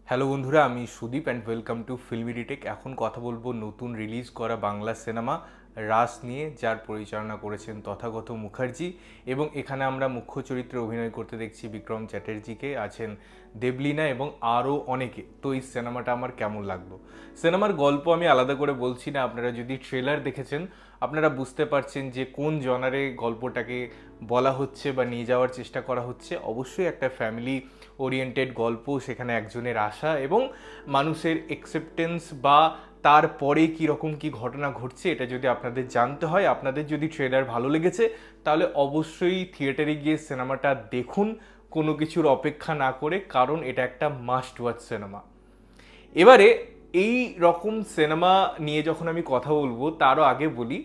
Hello বন্ধুরা, আমি Sudip and welcome to filmy detect. এখন কথা বলবো নতুন রিলিজ করা বাংলা সিনেমা রাস নিয়ে, যার পরিচালনা করেছেন তথাগত মুখার্জি। এবং এখানে আমরা মুখ্য চরিত্রে অভিনয় করতে দেখছি বিক্রম চ্যাটার্জিকে, আছেন দেবলীনা এবং আরও অনেকে। তো এই সিনেমাটা আমার কেমন লাগলো, সিনেমার গল্প আমি আলাদা করে বলছি না, আপনারা যদি ট্রেলার দেখেছেন আপনারা বুঝতে পারছেন যে কোন জনারে গল্পটাকে বলা হচ্ছে বা নিয়ে যাওয়ার চেষ্টা করা হচ্ছে। অবশ্যই একটা ফ্যামিলি ওরিয়েন্টেড গল্প, সেখানে একজনের আশা এবং মানুষের অ্যাকসেপ্টেন্স বা তারপরে কীরকম কী ঘটনা ঘটছে এটা যদি আপনাদের জানতে হয়, আপনাদের যদি ট্রেলার ভালো লেগেছে তাহলে অবশ্যই থিয়েটারে গিয়ে সিনেমাটা দেখুন, কোনো কিছুর অপেক্ষা না করে, কারণ এটা একটা মাস্ট ওয়াচ সিনেমা। এবারে এই রকম সিনেমা নিয়ে যখন আমি কথা বলবো তারও আগে বলি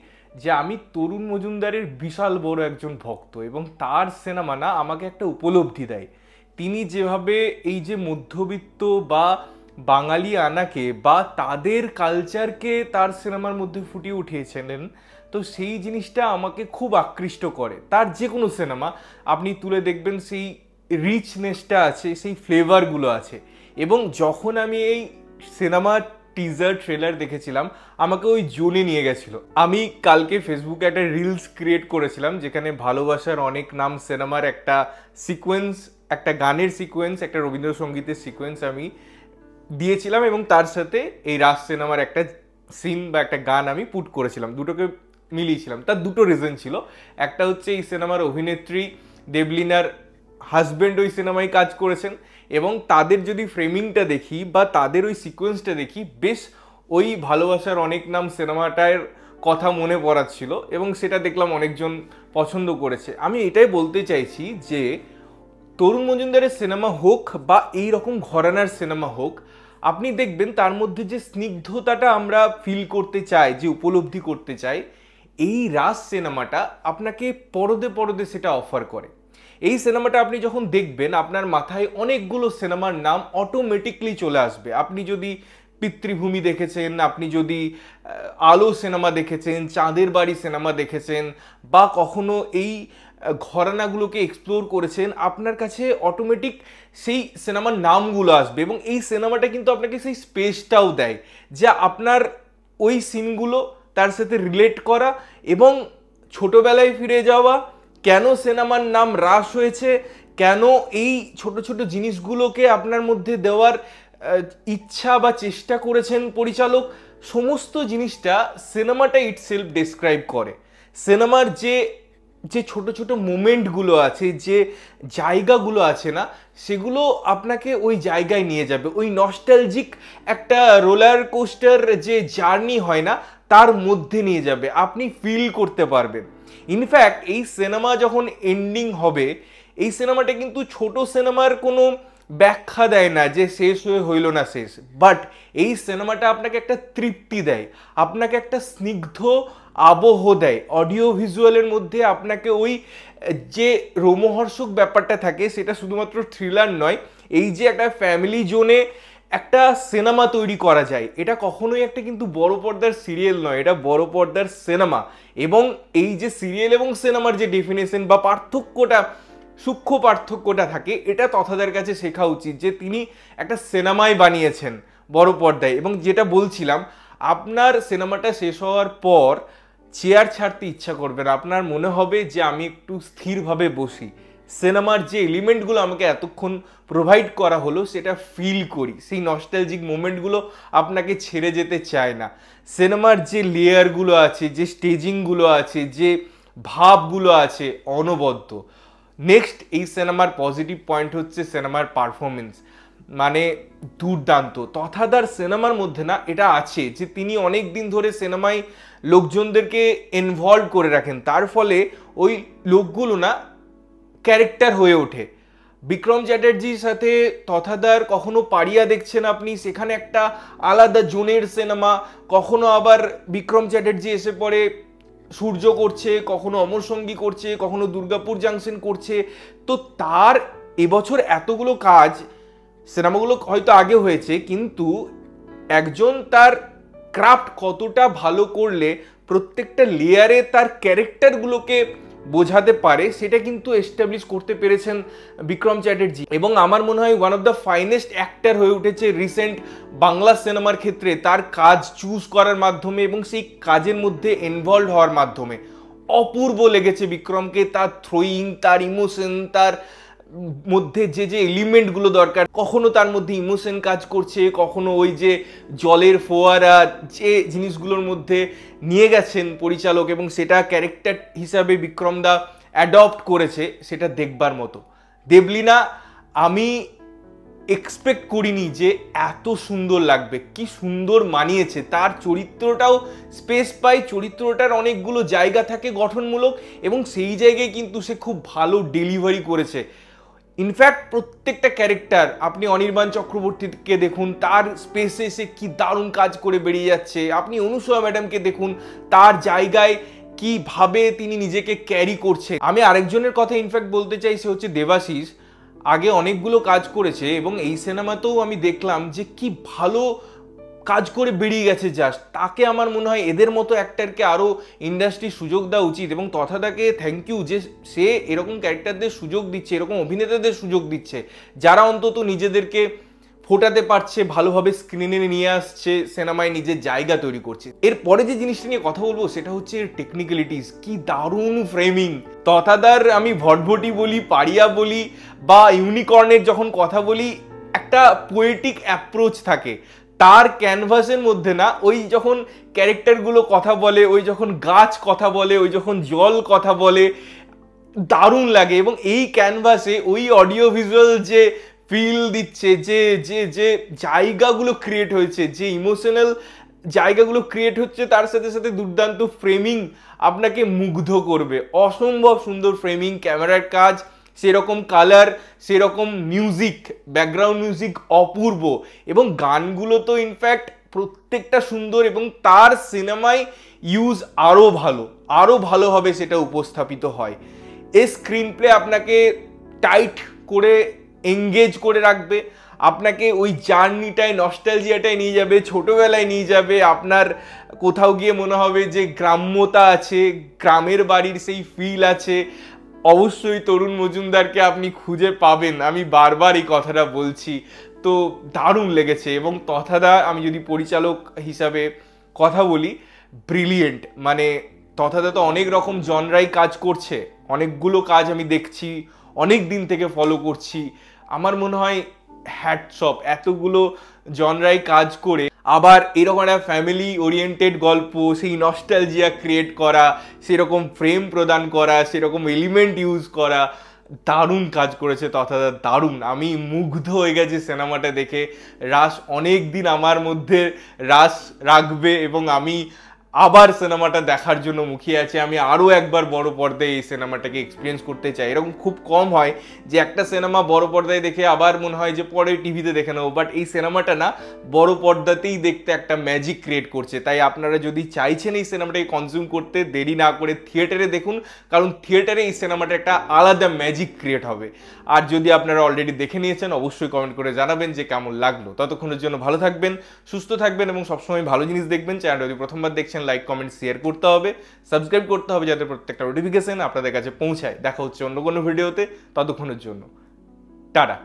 যে আমি তরুণ মজুমদারের বিশাল বড় একজন ভক্ত এবং তার সিনেমা না আমাকে একটা উপলব্ধি দেয়। তিনি যেভাবে এই যে মধ্যবিত্ত বা বাঙালি আনাকে বা তাদের কালচারকে তার সিনেমার মধ্যে ফুটিয়ে উঠিয়েছিলেন, তো সেই জিনিসটা আমাকে খুব আকৃষ্ট করে। তার যে কোনো সিনেমা আপনি তুলে দেখবেন সেই রিচনেসটা আছে, সেই ফ্লেভারগুলো আছে। এবং যখন আমি এই সিনেমা টিজার ট্রেলার দেখেছিলাম আমাকে ওই জোনে নিয়ে গেছিল। আমি কালকে ফেসবুকে একটা রিলস ক্রিয়েট করেছিলাম যেখানে ভালোবাসার অনেক নাম সিনেমার একটা সিকোয়েন্স, একটা গানের সিকোয়েন্স, একটা রবীন্দ্রসঙ্গীতের সিকোয়েন্স আমি দিয়েছিলাম এবং তার সাথে এই রাজ সিনেমার একটা সিন বা একটা গান আমি পুট করেছিলাম, দুটোকে মিলিয়েছিলাম। তার দুটো রিজন ছিল। একটা হচ্ছে এই সিনেমার অভিনেত্রী দেবলীনার হাজব্যান্ড ওই সিনেমায় কাজ করেছেন এবং তাদের যদি ফ্রেমিংটা দেখি বা তাদের ওই সিকোয়েন্সটা দেখি, বেশ ওই ভালোবাসার অনেক নাম সিনেমাটার কথা মনে পড়াচ্ছিল এবং সেটা দেখলাম অনেকজন পছন্দ করেছে। আমি এটাই বলতে চাইছি যে তরুণ মজুমদারের সিনেমা হোক বা এই রকম ঘরানার সিনেমা হোক, আপনি দেখবেন তার মধ্যে যে স্নিগ্ধতাটা আমরা ফিল করতে চাই, যে উপলব্ধি করতে চাই, এই রাজ সিনেমাটা আপনাকে পরদে পরদে সেটা অফার করে। এই সিনেমাটা আপনি যখন দেখবেন আপনার মাথায় অনেকগুলো সিনেমার নাম অটোমেটিকলি চলে আসবে। আপনি যদি পিতৃভূমি দেখেছেন, আপনি যদি আলো সিনেমা দেখেছেন, চাঁদের বাড়ি সিনেমা দেখেছেন বা কখনো এই ঘরানাগুলোকে এক্সপ্লোর করেছেন, আপনার কাছে অটোমেটিক সেই সিনেমার নামগুলো আসবে। এবং এই সিনেমাটা কিন্তু আপনাকে সেই স্পেসটাও দেয় যে আপনার ওই সিনগুলো তার সাথে রিলেট করা এবং ছোটবেলায় ফিরে যাওয়া, কেন সিনেমার নাম রাস হয়েছে, কেন এই ছোট ছোট জিনিসগুলোকে আপনার মধ্যে দেওয়ার ইচ্ছা বা চেষ্টা করেছেন পরিচালক, সমস্ত জিনিসটা সিনেমাটা ইটসেলফ ডেসক্রাইব করে। সিনেমার যে যে ছোট ছোট মোমেন্টগুলো আছে, যে জায়গাগুলো আছে না, সেগুলো আপনাকে ওই জায়গায় নিয়ে যাবে। ওই নস্টালজিক একটা রোলার কোস্টার যে জার্নি হয় না, তার মধ্যে নিয়ে যাবে, আপনি ফিল করতে পারবেন। ইনফ্যাক্ট এই সিনেমা যখন এন্ডিং হবে, এই সিনেমাটা কিন্তু ছোট সিনেমার কোনো ব্যাখ্যা দেয় না যে শেষ হয়ে হইল না শেষ, বাট এই সিনেমাটা আপনাকে একটা তৃপ্তি দেয়, আপনাকে একটা স্নিগ্ধ আবহ দেয়। অডিও ভিজুয়ালের মধ্যে আপনাকে ওই যে রোমহর্ষক ব্যাপারটা থাকে, সেটা শুধুমাত্র থ্রিলার নয়, এই যে একটা ফ্যামিলি জোনে একটা সিনেমা তৈরি করা যায়, এটা কখনোই একটা কিন্তু বড় পর্দার সিরিয়াল নয়, এটা বড় পর্দার সিনেমা। এবং এই যে সিরিয়াল এবং সিনেমার যে ডেফিনেশন বা পার্থক্যটা, সূক্ষ্ম পার্থক্যটা থাকে, এটা তথাদার কাছে শেখা উচিত যে তিনি একটা সিনেমাই বানিয়েছেন বড় পর্দায়। এবং যেটা বলছিলাম, আপনার সিনেমাটা শেষ হওয়ার পর চেয়ার ছাড়তে ইচ্ছা করবে না, আপনার মনে হবে যে আমি একটু স্থিরভাবে বসি, সিনেমার যে এলিমেন্টগুলো আমাকে এতক্ষণ প্রোভাইড করা হলো সেটা ফিল করি, সেই নস্টালজিক মোমেন্টগুলো আপনাকে ছেড়ে যেতে চায় না। সিনেমার যে লেয়ারগুলো আছে, যে স্টেজিংগুলো আছে, যে ভাবগুলো আছে, অনবদ্য। নেক্সট এই সিনেমার পজিটিভ পয়েন্ট হচ্ছে সিনেমার পারফরমেন্স, মানে দুর্দান্ত। তথাদার সিনেমার মধ্যে না এটা আছে যে তিনি অনেক দিন ধরে সিনেমায় লোকজনদেরকে ইনভলভ করে রাখেন, তার ফলে ওই লোকগুলো না ক্যারেক্টার হয়ে ওঠে। বিক্রম চ্যাটার্জির সাথে তথাদার কখনো পারিয়া দেখছেন আপনি, সেখানে একটা আলাদা জোনের সিনেমা, কখনো আবার বিক্রম চ্যাটার্জি এসে পড়ে সূর্য করছে, কখনো অমর সঙ্গী করছে, কখনো দুর্গাপুর জাংশন করছে। তো তার এবছর এতগুলো কাজ, সিনেমাগুলো হয়তো আগে হয়েছে, কিন্তু একজন তার ক্রাফট কতটা ভালো করলে প্রত্যেকটা লেয়ারে তার ক্যারেক্টারগুলোকে বোঝাতে পারে সেটা কিন্তু এস্টাবলিশ করতে পেরেছেন বিক্রম চ্যাটার্জি। এবং আমার মনে হয় one of the finest actor হয়ে উঠেছে রিসেন্ট বাংলা সিনেমার ক্ষেত্রে, তার কাজ চুজ করার মাধ্যমে এবং সেই কাজের মধ্যে ইনভলভ হওয়ার মাধ্যমে। অপূর্ব লেগেছে বিক্রমকে, তার থ্রোয়িং, তার ইমোশন, তার মধ্যে যে যে এলিমেন্টগুলো দরকার, কখনো তার মধ্যে ইমোশন কাজ করছে, কখনো ওই যে জলের ফোয়ারা, যে জিনিসগুলোর মধ্যে নিয়ে গেছেন পরিচালক এবং সেটা ক্যারেক্টার হিসাবে বিক্রম দা অ্যাডপ্ট করেছে, সেটা দেখবার মতো। দেবলীনা আমি এক্সপেক্ট করিনি যে এত সুন্দর লাগবে, কি সুন্দর মানিয়েছে। তার চরিত্রটাও স্পেস পায়, চরিত্রটার অনেকগুলো জায়গা থাকে গঠনমূলক এবং সেই জায়গায় কিন্তু সে খুব ভালো ডেলিভারি করেছে। ইনফ্যাক্ট প্রত্যেকটা ক্যারেক্টার, আপনি অনির্বাণ চক্রবর্তীকে দেখুন, তার স্পেসে সে কি দারুণ কাজ করে বেরিয়ে যাচ্ছে। আপনি অনুসয়া ম্যাডামকে দেখুন, তার জায়গায় কিভাবে তিনি নিজেকে ক্যারি করছে। আমি আরেকজনের কথা ইনফ্যাক্ট বলতে চাই, সে হচ্ছে দেবাশিস। আগে অনেকগুলো কাজ করেছে এবং এই সিনেমাতেও আমি দেখলাম যে কি ভালো কাজ করে বেরিয়ে গেছে। জাস্ট তাকে আমার মনে হয় এদের মতো অ্যাক্টরকে আরও ইন্ডাস্ট্রি সুযোগ দেওয়া উচিত এবং তথাদাকে থ্যাংক ইউ যে সে এরকম ক্যারেক্টারদের সুযোগ দিচ্ছে, এরকম অভিনেতাদের সুযোগ দিচ্ছে যারা অন্তত নিজেদেরকে ফোটাতে পারছে, ভালোভাবে স্ক্রিনে নিয়ে আসছে, সিনেমায় নিজের জায়গা তৈরি করছে। এরপরে যে জিনিসটা নিয়ে কথা বলবো সেটা হচ্ছে এর টেকনিক্যালিটিস। কি দারুণ ফ্রেমিং। তথাদার আমি ভটভটি বলি, পারিয়া বলি বা ইউনিকর্নের যখন কথা বলি, একটা পোয়েটিক অ্যাপ্রোচ থাকে তার ক্যানভাসের মধ্যে। না, ওই যখন ক্যারেক্টারগুলো কথা বলে, ওই যখন গাছ কথা বলে, ওই যখন জল কথা বলে, দারুণ লাগে। এবং এই ক্যানভাসে ওই অডিও ভিজুয়াল যে ফিল দিচ্ছে, যে যে যে জায়গাগুলো ক্রিয়েট হয়েছে, যে ইমোশনাল জায়গাগুলো ক্রিয়েট হচ্ছে, তার সাথে সাথে দুর্দান্ত ফ্রেমিং আপনাকে মুগ্ধ করবে। অসম্ভব সুন্দর ফ্রেমিং, ক্যামেরার কাজ সেরকম, কালার সেরকম, মিউজিক, ব্যাকগ্রাউন্ড মিউজিক অপূর্ব এবং গানগুলো তো ইনফ্যাক্ট প্রত্যেকটা সুন্দর এবং তার সিনেমায় ইউজ আরও ভালোভাবে সেটা উপস্থাপিত হয়। এই স্ক্রিন প্লে আপনাকে টাইট করে এঙ্গেজ করে রাখবে, আপনাকে ওই জার্নিটায়, নস্টালজিয়াটায় নিয়ে যাবে, ছোটবেলায় নিয়ে যাবে। আপনার কোথাও গিয়ে মনে হবে যে গ্রাম্যতা আছে, গ্রামের বাড়ির সেই ফিল আছে। অবশ্যই তরুণ মজুমদারকে আপনি খুঁজে পাবেন, আমি বারবার এই কথাটা বলছি। তো দারুণ লেগেছে। এবং তথাদা, আমি যদি পরিচালক হিসাবে কথা বলি, ব্রিলিয়েন্ট। মানে তথাদা তো অনেক রকম জনরাই কাজ করছে, অনেকগুলো কাজ আমি দেখছি, অনেক দিন থেকে ফলো করছি। আমার মনে হয় হ্যাটস অফ, এতগুলো জনরাই কাজ করে আবার এরকম একটা ফ্যামিলি ওরিয়েন্টেড গল্প, সেই নস্টালজিয়া ক্রিয়েট করা, সেরকম ফ্রেম প্রদান করা, সেরকম এলিমেন্ট ইউজ করা, দারুণ কাজ করেছে তথাদা, দারুণ। আমি মুগ্ধ হয়ে গেছি সিনেমাটা দেখে। রাস অনেক দিন আমার মধ্যে রাস রাখবে এবং আমি আবার সিনেমাটা দেখার জন্য মুখিয়ে আছে। আমি আরও একবার বড় পর্দায় এই সিনেমাটাকে এক্সপিরিয়েন্স করতে চাই। এরকম খুব কম হয় যে একটা সিনেমা বড় পর্দায় দেখে আবার মনে হয় যে পরে টিভিতে দেখে নেবো, বাট এই সিনেমাটা না, বড় পর্দাতেই দেখতে একটা ম্যাজিক ক্রিয়েট করছে। তাই আপনারা যদি চাইছেন এই সিনেমাটাকে কনজিউম করতে, দেরি না করে থিয়েটারে দেখুন, কারণ থিয়েটারে এই সিনেমাটা একটা আলাদা ম্যাজিক ক্রিয়েট হবে। আর যদি আপনারা অলরেডি দেখে নিয়েছেন, অবশ্যই কমেন্ট করে জানাবেন যে কেমন লাগলো। ততক্ষণের জন্য ভালো থাকবেন, সুস্থ থাকবেন এবং সবসময় ভালো জিনিস দেখবেন। চ্যানেলটা যদি প্রথমবার দেখছেন, লাইক, কমেন্ট, শেয়ার করতে হবে, সাবস্ক্রাইব করতে হবে যাতে প্রত্যেকটা নোটিফিকেশন আপনাদের কাছে পৌঁছায়। দেখা হচ্ছে অন্য কোনো ভিডিওতে, ততক্ষণের জন্য টাটা।